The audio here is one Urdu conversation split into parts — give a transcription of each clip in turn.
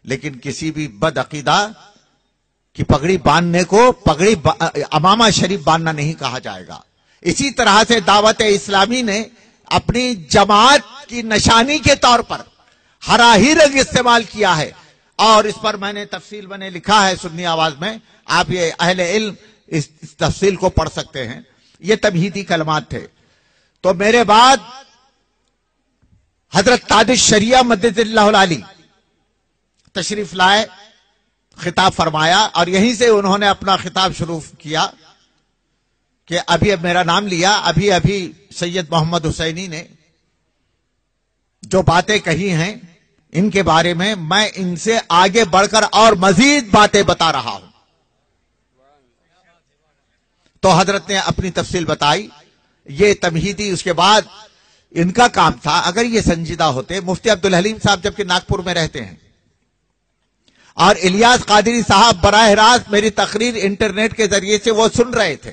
لیکن کسی بھی بد عقیدہ کی پگڑی باندھنے کو امامہ شریف باندھنا نہیں کہا جائے گا. اسی طرح سے دعوت اسلامی نے اپنی جماعت کی نشانی کے طور پر ہرا ہی رنگ استعمال کیا ہے، اور اس پر میں نے تفصیل لکھا ہے سنی آواز میں. آپ یہ اہل علم اس تفصیل کو پڑھ سکتے ہیں. یہ تمہیدی کلمات تھے. تو میرے بعد حضرت تاج الشریعہ مدد اللہ العلی تشریف لائے، خطاب فرمایا، اور یہیں سے انہوں نے اپنا خطاب شروع کیا کہ ابھی میرا نام لیا. ابھی سید محمد حسینی نے جو باتیں کہی ہیں ان کے بارے میں ان سے آگے بڑھ کر اور مزید باتیں بتا رہا ہوں. تو حضرت نے اپنی تفصیل بتائی. یہ تمہیدی اس کے بعد ان کا کام تھا. اگر یہ سنجیدہ ہوتے، مفتی عبدالحلیم صاحب جبکہ ناگپور میں رہتے ہیں اور الیاس قادری صاحب براہ راست میری تقریر انٹرنیٹ کے ذریعے سے وہ سن رہے تھے،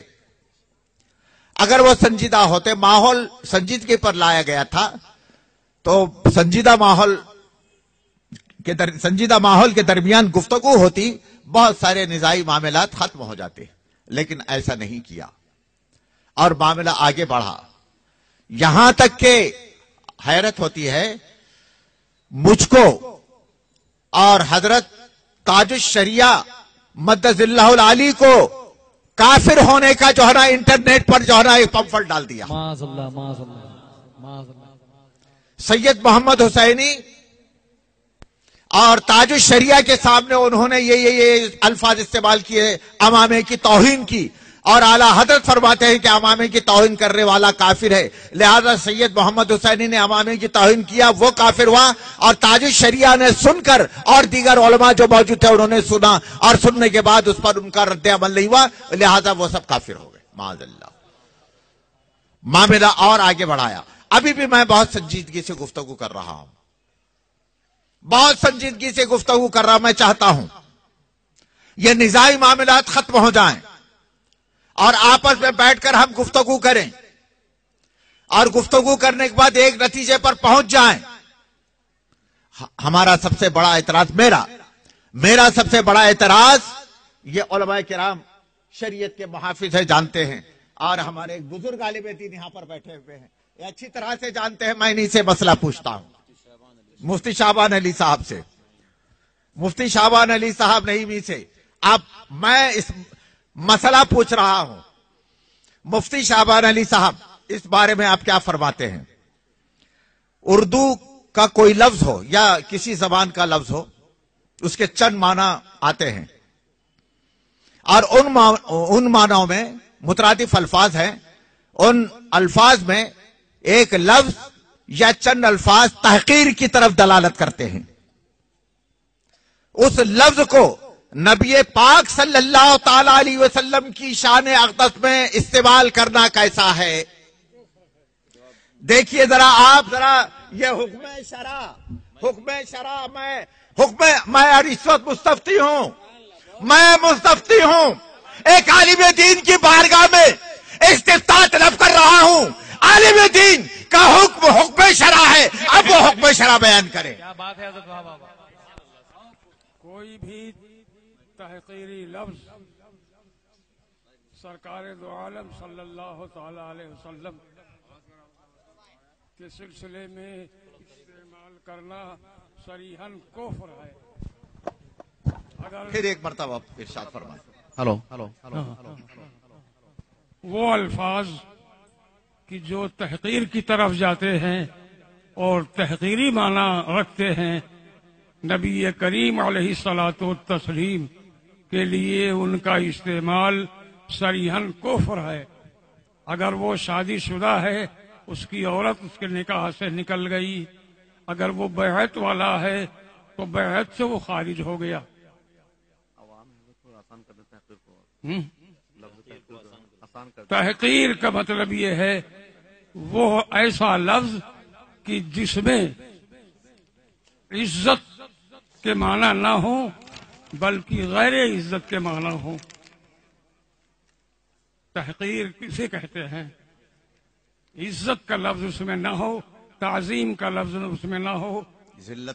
اگر وہ سنجیدہ ہوتے، ماحول سنجیدگی پر لایا گیا تھا، تو سنجیدہ ماحول کے درمیان گفتگو ہوتی، بہت سارے نزاعی معاملات ختم ہو جاتے. لیکن ایسا نہیں کیا اور معاملہ آگے بڑھا. یہاں تک کہ حیرت ہوتی ہے مجھ کو اور حضرت تاج الشریعہ مدد اللہ العلی کو کافر ہونے کا جو ہے نا انٹرنیٹ پر جو ہے نا ایک پمفلٹ ڈال دیا. سید محمد حسینی اور تاج الشریعہ کے سامنے انہوں نے یہ الفاظ استعمال کیے، امامے کی توہین کی، اور اعلیٰ حضرت فرماتے ہیں کہ امامے کی توہین کرنے والا کافر ہے. لہذا سید محمد حسینی نے امامے کی توہین کیا، وہ کافر ہوا، اور تاج الشریعہ نے سن کر اور دیگر علماء جو موجود تھے انہوں نے سنا، اور سننے کے بعد اس پر ان کا رد عمل نہیں ہوا، لہذا وہ سب کافر ہو گئے. معاذ اللہ. معاملہ اور آگے بڑھایا. ابھی بھی میں بہت سنجیدگی سے گفتگو کر رہا ہوں، میں چاہتا ہوں یہ نزاعی معاملات ختم ہو جائیں اور آپس میں بیٹھ کر ہم گفتگو کریں، اور گفتگو کرنے کے بعد ایک نتیجے پر پہنچ جائیں. ہمارا سب سے بڑا اعتراض، میرا سب سے بڑا اعتراض، یہ علماء کرام شریعت کے محافظ ہیں، جانتے ہیں، اور ہمارے ایک بزرگ عالم دین یہاں پر بیٹھے ہوئے ہیں، یہ اچھی طرح سے جانتے ہیں. میں انہی سے مسئلہ پوچھتا ہوں، مفتی شعبان علی صاحب سے. مفتی شعبان علی صاحب نعیمی سے میں اس مسئلہ پوچھ رہا ہوں. مفتی شعبان علی صاحب، اس بارے میں آپ کیا فرماتے ہیں؟ اردو کا کوئی لفظ ہو یا کسی زبان کا لفظ ہو، اس کے چند معنی آتے ہیں، اور ان معنوں میں مترادف الفاظ ہیں. ان الفاظ میں ایک لفظ یا چند الفاظ تحقیر کی طرف دلالت کرتے ہیں. اس لفظ کو نبی پاک صلی اللہ تعالی علیہ وسلم کی شان اقدس میں استعمال کرنا کیسا ہے؟ دیکھیے ذرا آپ، یہ حکم شرع میں اس وقت مستفتی ہوں، ایک عالم دین کی بارگاہ میں استفتاء طلب کر رہا ہوں. عالم دین کا حکم شرع ہے، اب وہ حکم شرع بیان کرے. کیا بات ہے حضرت بابا. کوئی بھی تحقیری لفظ سرکار دو عالم صلی اللہ تعالی علیہ وسلم کے سلسلے میں استعمال کرنا صریحاً کفر ہے. پھر ایک مرتبہ ارشاد فرمائیں. ہلو وہ الفاظ کہ جو تحقیر کی طرف جاتے ہیں اور تحقیری معنی رکھتے ہیں، نبی کریم علیہ الصلاۃ والتسلیم کے لیے ان کا استعمال صریحاً کفر ہے. اگر وہ شادی شدہ ہے، اس کی عورت اس کے نکاح سے نکل گئی، اگر وہ بیعت والا ہے تو بیعت سے وہ خارج ہو گیا. تحقیر کا مطلب یہ ہے وہ ایسا لفظ کہ جس میں عزت کے معنی نہ ہو بلکہ غیر عزت کے معنی ہو. تحقیر کسے کہتے ہیں؟ عزت کا لفظ اس میں نہ ہو، تعظیم کا لفظ اس میں نہ ہو،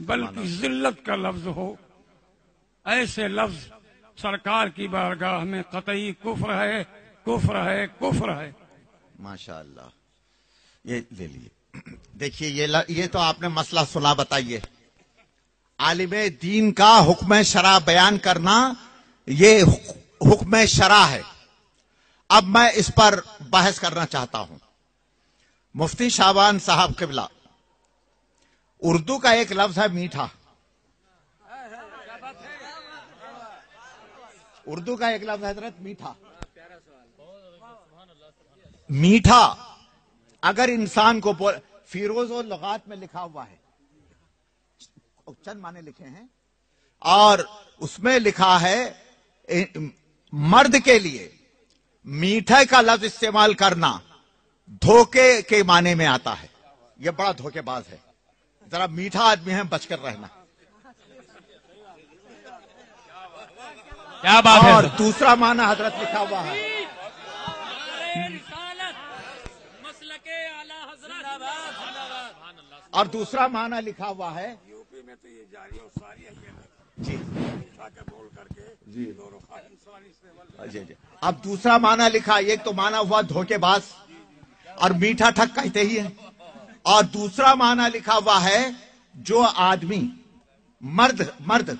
بلکہ ذلت کا لفظ ہو. ایسے لفظ سرکار کی بارگاہ میں قطعی کفر ہے، کفر ہے، کفر ہے۔ ماشاء اللہ، یہ لے لیے۔ دیکھیے یہ تو آپ نے مسئلہ سنا، بتائیے عالم دین کا حکم شرع بیان کرنا یہ حکم شرع ہے۔ اب میں اس پر بحث کرنا چاہتا ہوں۔ مفتی شعبان صاحب قبلہ، اردو کا ایک لفظ ہے میٹھا، اردو کا ایک لفظ حضرت میٹھا۔ میٹھا اگر انسان کو فیروز و لغات میں لکھا ہوا ہے، چند معنی لکھے ہیں، اور اس میں لکھا ہے مرد کے لیے میٹھے کا لفظ استعمال کرنا دھوکے کے معنی میں آتا ہے، یہ بڑا دھوکے باز ہے، ذرا میٹھا آدمی ہے بچ کر رہنا۔ کیا بات ہے؟ اور دوسرا معنی حضرت لکھا ہوا ہے، اور دوسرا معنی لکھا ہوا ہے جی جی جی جی۔ اب دوسرا معنی لکھا، ایک تو معنی ہوا دھوکے باز اور میٹھا ٹھک کہتے ہی ہے، اور دوسرا معنی لکھا ہوا ہے جو آدمی مرد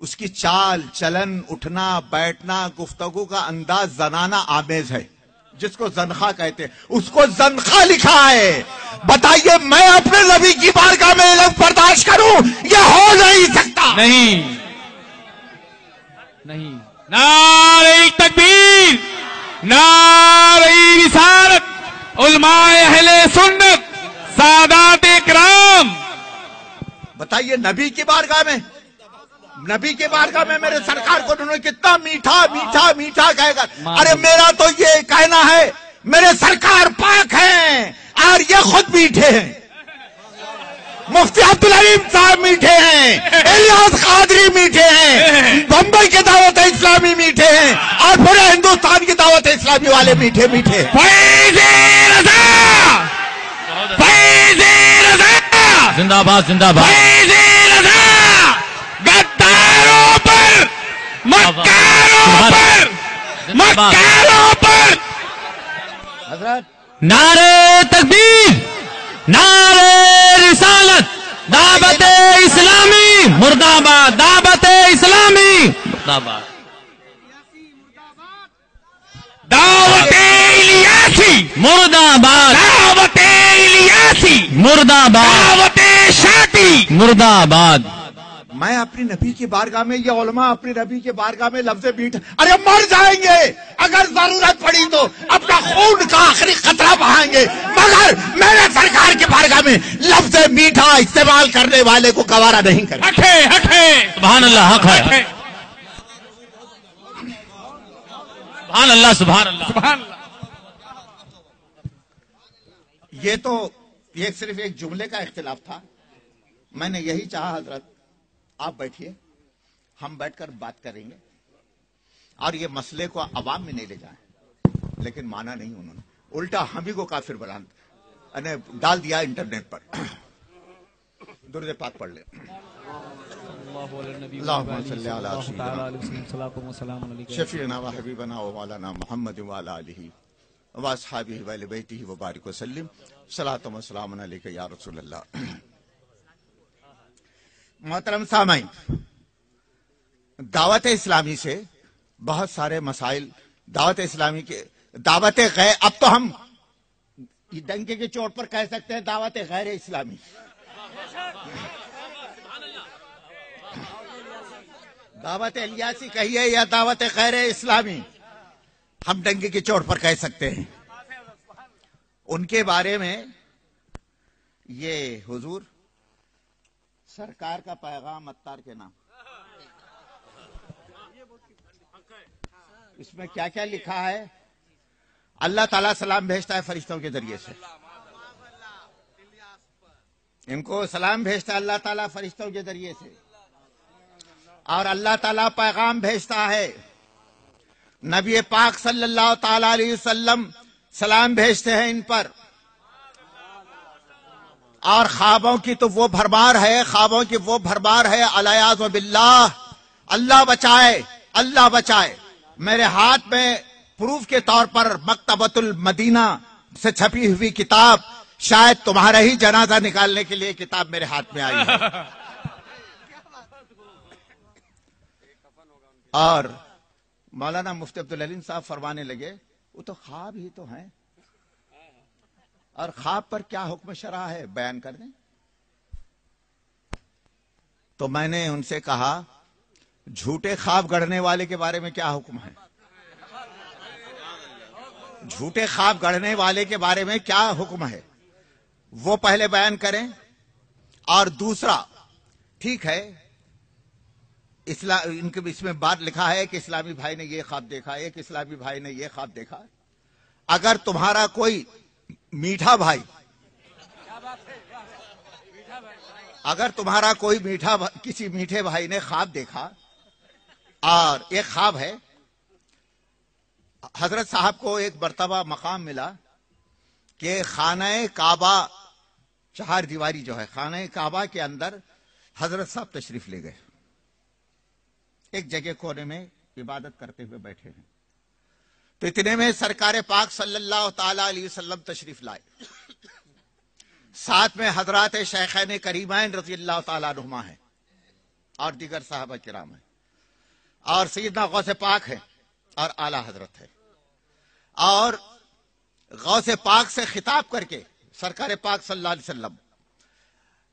اس کی چال چلن، اٹھنا بیٹھنا، گفتگو کا انداز زنانہ آمیز ہے، جس کو زنخہ کہتے ہیں، اس کو زنخہ لکھا ہے۔ بتائیے میں اپنے نبی کی بارگاہ میں لفظ برداشت کروں؟ یہ ہو نہیں سکتا۔ نہیں نہیں۔ نعرہ تکبیر، نعرہ رسالت، علماء اہل سنت، سادات کرام۔ بتائیے نبی کی بارگاہ میں، نبی کے بارگاہ میں میرے سرکار کو انہوں نے کتنا میٹھا میٹھا میٹھا کہے گا۔ ارے میرا تو یہ کہنا ہے میرے سرکار پاک ہیں اور یہ خود میٹھے ہیں، مفتی عبدالعلیم صاحب میٹھے ہیں، الیاس قادری میٹھے ہیں، بمبئی کے دعوت اسلامی میٹھے ہیں، اور پورے ہندوستان کی دعوت اسلامی والے میٹھے میٹھے ہیں۔ زندہ باد، زندہ باد۔ گداروں پر، مکاروں پر، مکاروں پر حضرت نعرہ تکبیر، نعرہ رسالت، دعوت اسلامی مرد آباد، دعوت اسلامی مرد آباد، دعوت الیاسی مرد آباد، دعوت الیاسی مرد آباد، دعوت شاٹی۔ مرد آباد۔ میں اپنی نبی کی بارگاہ میں، یہ علماء اپنی نبی کی بارگاہ میں لفظ میٹھا، ارے مر جائیں گے اگر ضرورت پڑی تو اپنا خون کا آخری قطرہ بہائیں گے، مگر میرے سرکار کی بارگاہ میں لفظ میٹھا استعمال کرنے والے کو گوارا نہیں کریں۔ حق ہے، حق ہے، سبحان اللہ، حق ہے۔ سبحان اللہ، سبحان اللہ، سبحان اللہ۔ یہ تو یہ صرف ایک جملے کا اختلاف تھا، میں نے یہی چاہا حضرت آپ بیٹھیے، ہم بیٹھ کر بات کریں گے، اور یہ مسئلے کو عوام میں نہیں لے جائیں، لیکن مانا نہیں انہوں نے، الٹا ہم ہی کو کافر ڈال دیا انٹرنیٹ پر۔ درود پاک پڑھ لیں۔ اللہم صلی علی سیدنا شفیعنا و حبیبنا و مولانا محمد و علی آلہ و اصحابہ و اہل بیتہ و بارک وسلم، صلاۃ و سلام علیک یا رسول اللہ۔ محترم سامعین، دعوت اسلامی سے بہت سارے مسائل، دعوت اسلامی کے دعوت غیر، اب تو ہم ڈنکے کی چوٹ پر کہہ سکتے ہیں دعوت غیر اسلامی، دعوت الیاسی کہیے یا دعوت غیر اسلامی، ہم ڈنکے کی چوٹ پر کہہ سکتے ہیں۔ ان کے بارے میں یہ حضور سرکار کا پیغام اتار کے نام، اس میں کیا کیا لکھا ہے؟ اللہ تعالیٰ سلام بھیجتا ہے فرشتوں کے ذریعے سے، ان کو سلام بھیجتا ہے اللہ تعالیٰ فرشتوں کے ذریعے سے، اور اللہ تعالیٰ پیغام بھیجتا ہے، نبی پاک صلی اللہ تعالی علیہ وسلم سلام بھیجتے ہیں ان پر، اور خوابوں کی تو وہ بھرمار ہے، خوابوں کی وہ بھرمار ہے، الیاذ باللہ، اللہ بچائے، اللہ بچائے۔ میرے ہاتھ میں پروف کے طور پر مکتبۃ المدینہ سے چھپی ہوئی کتاب، شاید تمہارا ہی جنازہ نکالنے کے لیے کتاب میرے ہاتھ میں آئی ہے۔ اور مولانا مفتی عبدالعلیم صاحب فرمانے لگے وہ تو خواب ہی تو ہیں، اور خواب پر کیا حکم شرع ہے بیان کر دیں۔ تو میں نے ان سے کہا جھوٹے خواب گڑھنے والے کے بارے میں کیا حکم ہے؟ جھوٹے خواب گڑھنے والے کے بارے میں کیا حکم ہے وہ پہلے بیان کریں۔ اور دوسرا، ٹھیک ہے ان کے اس میں بات لکھا ہے کہ اسلامی بھائی نے یہ خواب دیکھا، ایک اسلامی بھائی نے یہ خواب دیکھا۔ اگر تمہارا کوئی میٹھا بھائی، اگر تمہارا کوئی کسی میٹھے بھائی نے خواب دیکھا، اور ایک خواب ہے، حضرت صاحب کو ایک مرتبہ مقام ملا کہ خانہ کعبہ، چہار دیواری جو ہے خانہ کعبہ کے اندر حضرت صاحب تشریف لے گئے، ایک جگہ کونے میں عبادت کرتے ہوئے بیٹھے ہیں۔ تو اتنے میں سرکار پاک صلی اللہ تعالی علیہ وسلم تشریف لائے، ساتھ میں حضرات شیخین کریمین رضی اللہ تعالیٰ عنہما ہیں اور دیگر صحابہ کرام ہیں، اور سیدنا غوث پاک ہے اور اعلی حضرت ہے۔ اور غوث پاک سے خطاب کر کے سرکار پاک صلی اللہ علیہ وسلم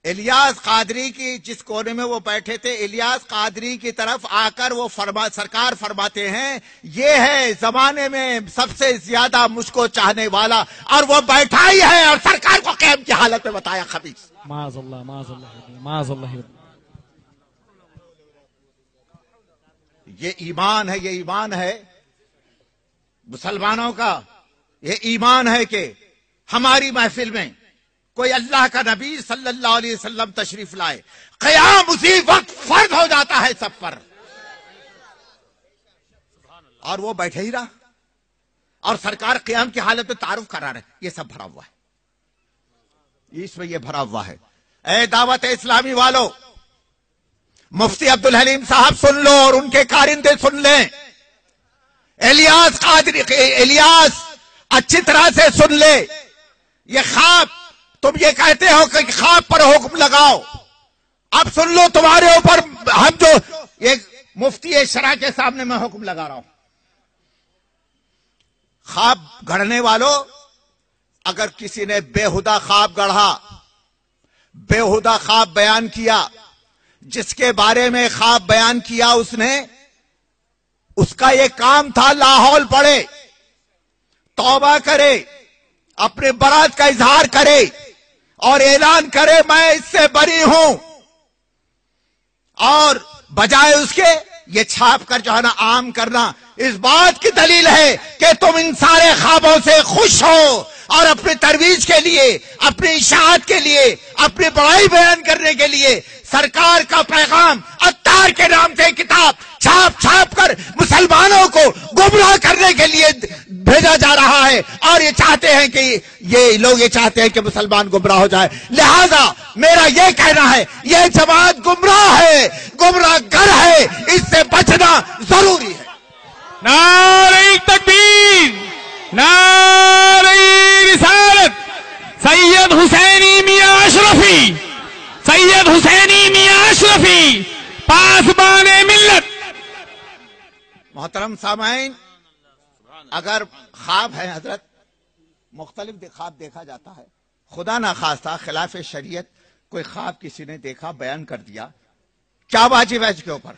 الیاس قادری کی جس کونے میں وہ بیٹھے تھے، الیاس قادری کی طرف آ کر وہ سرکار فرماتے ہیں یہ ہے زمانے میں سب سے زیادہ مجھ کو چاہنے والا، اور وہ بیٹھا ہی ہے، اور سرکار کو قیام کی حالت میں بتایا خبیث۔ معاذ اللہ، معاذ اللہ، معاذ اللہ۔ یہ ایمان ہے، یہ ایمان ہے مسلمانوں کا، یہ ایمان ہے کہ ہماری محفل میں کوئی اللہ کا نبی صلی اللہ علیہ وسلم تشریف لائے، قیام اسی وقت فرض ہو جاتا ہے سب پر، اور وہ بیٹھے ہی رہا، اور سرکار قیام کی حالت میں تعارف کرا رہے۔ یہ سب بھرا ہوا ہے، اس میں یہ بھرا ہوا ہے۔ اے دعوت اسلامی والو، مفتی عبدالحلیم صاحب سن لو اور ان کے کارندے سن لیں، الیاس قادری، الیاس اچھی طرح سے سن لے۔ یہ خواب، تم یہ کہتے ہو کہ خواب پر حکم لگاؤ، اب سن لو تمہارے اوپر ہم جو ایک مفتی شرع کے سامنے میں حکم لگا رہا ہوں۔ خواب گڑھنے والوں، اگر کسی نے بےہودہ خواب گڑھا، بےہودہ خواب بیان کیا، جس کے بارے میں خواب بیان کیا اس کا یہ کام تھا لاحول پڑھے، توبہ کرے، اپنے برات کا اظہار کرے اور اعلان کرے میں اس سے بری ہوں، اور بجائے اس کے یہ چھاپ کر جو ہے نا عام کرنا، اس بات کی دلیل ہے کہ تم ان سارے خوابوں سے خوش ہو، اور اپنی ترویج کے لیے، اپنی اشاعت کے لیے، اپنی بڑائی بیان کرنے کے لیے سرکار کا پیغام عطار کے نام سے کتاب چھاپ کر مسلمانوں کو گمراہ کرنے کے لیے بھیجا جا رہا ہے، اور یہ چاہتے ہیں کہ یہ لوگ یہ چاہتے ہیں کہ مسلمان گمراہ ہو جائے۔ لہذا میرا یہ کہنا ہے یہ جماعت گمراہ ہے، گمراہ گر ہے، اس سے بچنا ضروری ہے۔ نعرہ تکبیر، نعرہ رسالت، سید حسینی میاں اشرفی، سید حسینی میاں اشرفی، پاسبان ملت۔ محترم سامعین، اگر خواب ہے حضرت، مختلف خواب دیکھا جاتا ہے، خدا نخواستہ خلاف شریعت کوئی خواب کسی نے دیکھا، بیان کر دیا، کیا واجب ہے اس کے اوپر؟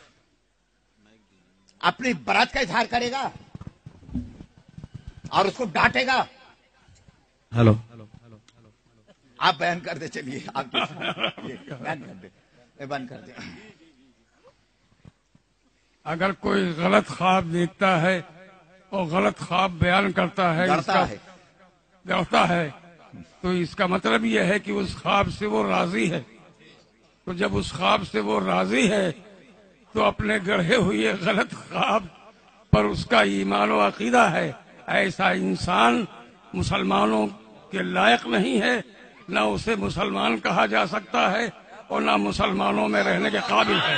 اپنی برات کا اظہار کرے گا اور اس کو ڈانٹے گا؟ ہلو، آپ بیان کر دیں، چلیے آپ بیان کر دیں، بیان کر دیں۔ اگر کوئی غلط خواب دیکھتا ہے اور غلط خواب بیان کرتا ہے، گڑھتا ہے، تو اس کا مطلب یہ ہے کہ اس خواب سے وہ راضی ہے۔ تو جب اس خواب سے وہ راضی ہے تو اپنے گڑھے ہوئے غلط خواب پر اس کا ایمان و عقیدہ ہے، ایسا انسان مسلمانوں کے لائق نہیں ہے، نہ اسے مسلمان کہا جا سکتا ہے اور نہ مسلمانوں میں رہنے کے قابل ہے۔